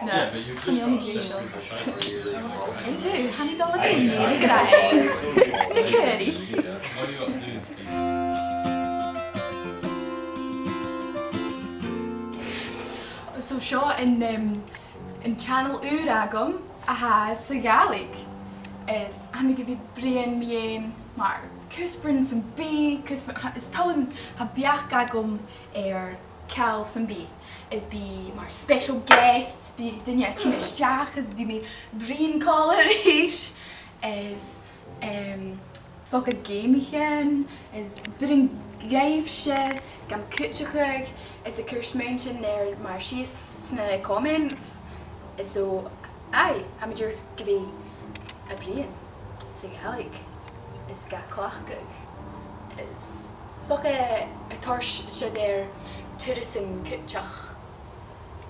Yeah, but you've just got to send people shape. I do. Honey dog in me. Look at that. The kitty. All you got to do is be... So seo in channel agam aha sa Gàidhlig is I'm give you brian mien maar cusbrin some bee is talm ha biach agam cal some bee is be maar special guests be dinja tina stach is be me brian color is so a game again is bring gaifshe gam kutchig it's a kursmountain there maar she's sna comments so I am your give a brian so Gàidhlig is ga clachig is so a torch she there tourism kutchach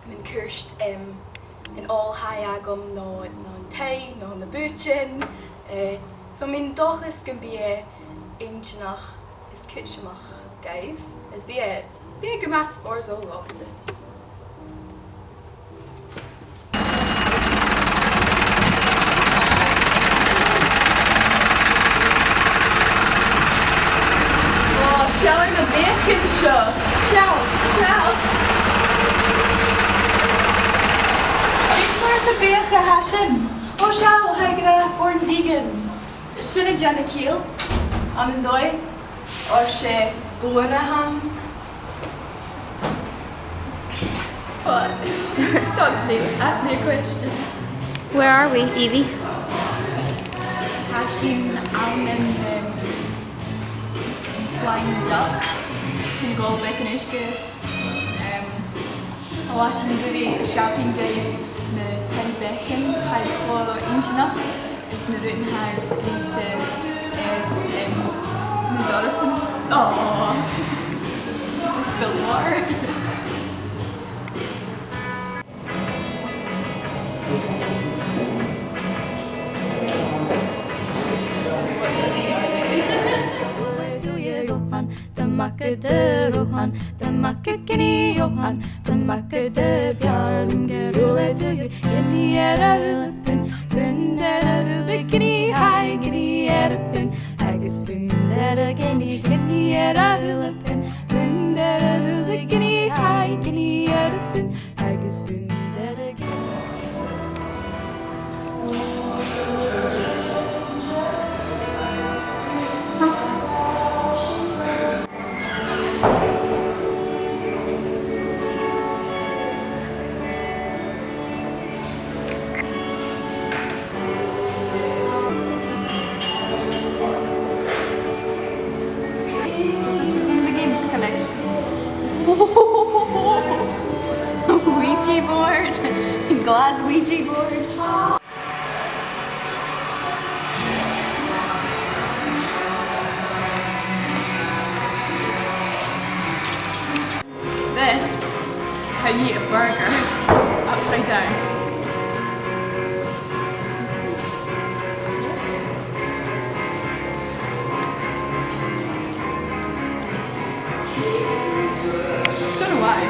min kurst in all high agam no tay no the bootin so min doch is can be a inchnach is kutchmach gave is be a gemas or so losse showing the beagan show. Ciao. Where's the beagan hashin? Oh, ciao, hi, gonna born vegan. Shouldn't Jenna Keel? On and doi? Or she Boraham? What? Talk to me. Ask me a question. Where are we, Evie? Hashin Allen Flying duck to go back in Ishka. Watching the shouting Dave the ten becken by the internet is the root house leave to Dorison. Oh, just spilled water. Tamakke rohan, tamakke kini johan, tamakke de bjarlinge rulle du, inni hullepun, fundere hulle kini hai, kini pun, hages fundere geni, inni hullepun, fundere hulle kini hai, kini pun, hages fundere geni. Ouija board, glass Ouija board. This is how you eat a burger upside down. Don't know why.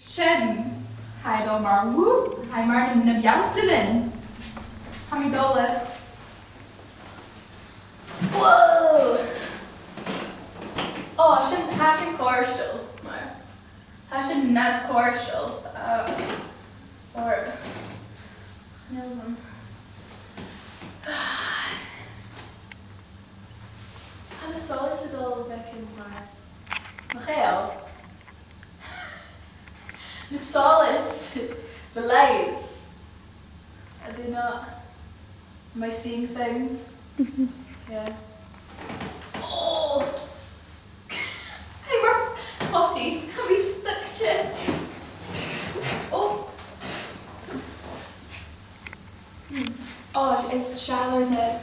Shen, hi Domar, whoop, hi Martin Nabjantilin. Hamidola. Whoa! Oh, hashin korstel. Hashin nas korstel. Or Nilsum. Had a solid all back in my Michael. The solace, the lies. Are they not? Am I seeing things? Yeah. Oh! Hey, we're potty. Have we stuck chin? Oh! Oh, is shallow net.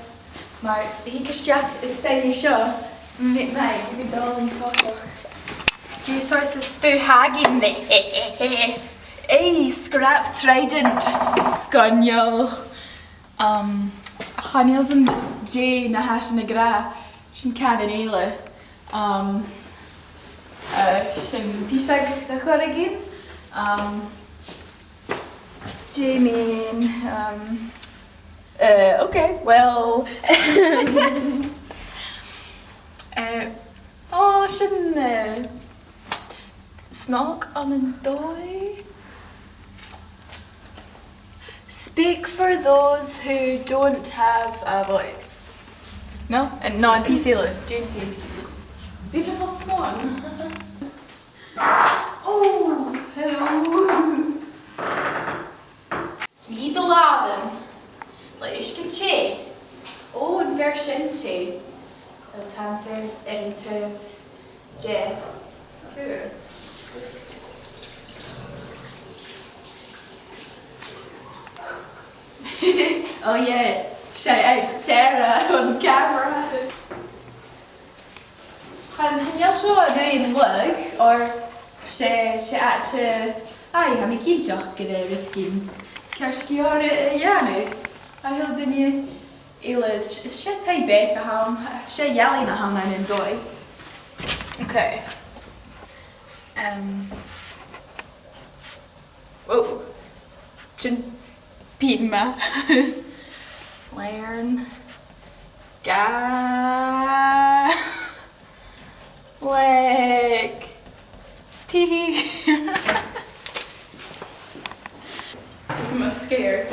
Maar hikkerstjak is tegen je met mij. Ik ben al in koppig. Je soort is stu hagin. Hey, scrap trident. Sconjo. Chanels een J na hash na gra. Shin cananele. Shin pishag da choragin. Jamie, okay, well, shouldn't snog on a doy. Speak for those who don't have a voice. No? And no, in peace, Ela. Do in peace. Beautiful swan. Oh, hello. Eagalach. Leis go té. Ó, an bhir sin té. As han bhir into jazz. Oh yeah, shout out to Tara on camera. Can you show in Bhlog or she actually I'm a kid jock with skin. Kerski or dheanamh. I held in you Elas she pay back a ham she yelling a ham and doy. Okay. Oh. Chin Pima. Learn. Gaidhlig. Tee. I'm scared.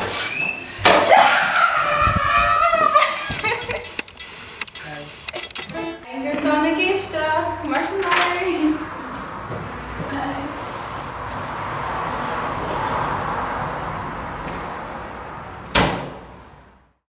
Anger Sonic Easter. Martin Murray.